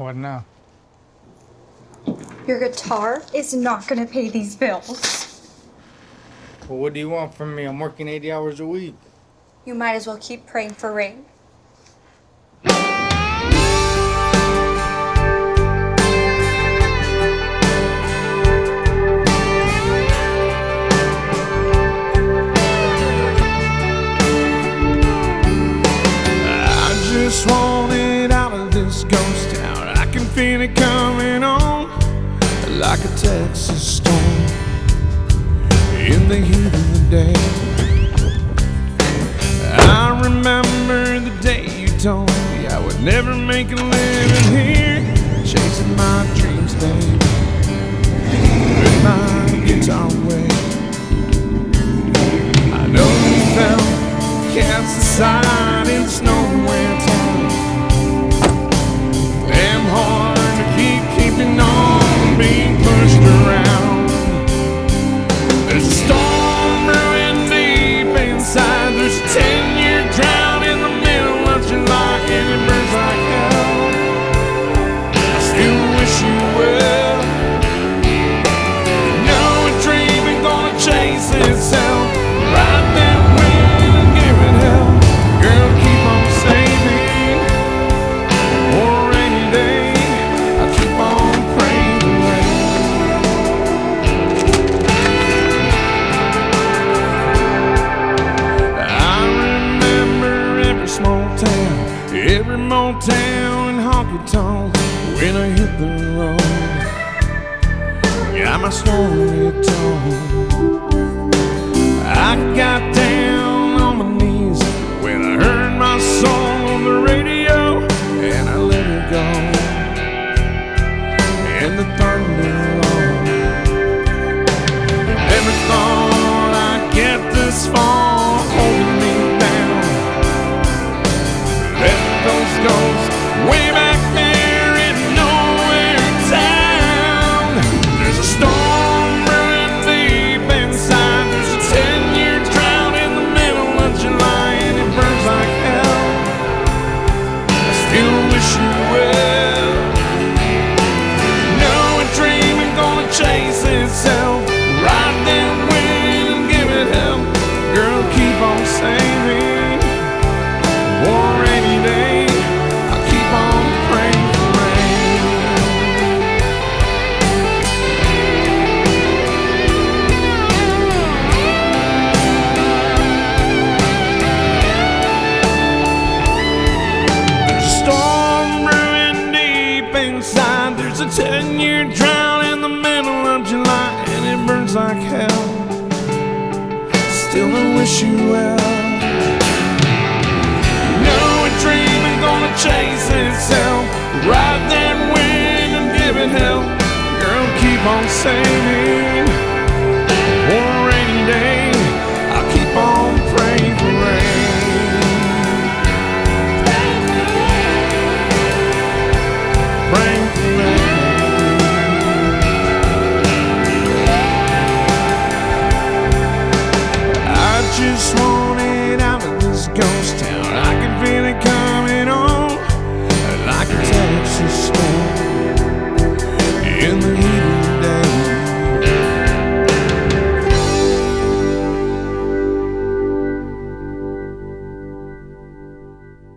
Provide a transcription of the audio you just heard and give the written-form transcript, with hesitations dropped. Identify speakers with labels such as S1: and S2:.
S1: What now?
S2: Your guitar is not gonna pay these bills.
S1: Well, what do you want from me? I'm working 80 hours a week.
S2: You might as well keep praying for rain.
S3: I just wanted out of this ghost town. I can feel it coming on like a Texas storm in the heat of the day. I remember the day you told me I would never make a living here, chasing my dreams, baby, with my guitar away. I know you felt cast aside in nowhere town. Damn hard to keeping on being pushed around. There's a storm brewing deep inside. There's a 10-year drought in the middle of July, and it burns like hell. I still wish you well. You know a dream ain't gonna chase itself. Right there, win and give it hell. Girl, keep on saving for a rainy day. I keep on praying for rain. I remember every small town, every motel and honky tonk when I hit the road. Got my story told. I got down on my knees when I heard my song on the radio, and I let it go. And the thunder rolled. Never thought I'd get this far, holding me down. Let those ghosts way back there in nowhere town. There's a storm brewing deep inside. There's a 10-year drought in the middle of July, and it burns like hell. I still wish you well. No, a dream ain't gonna chase itself. Right then, win and give it hell. Girl, keep on saving for a rainy day. I keep on praying for rain. There's a storm brewing deep inside. There's a 10-year drought in the middle of July, and it burns like hell. Still, I wish you well.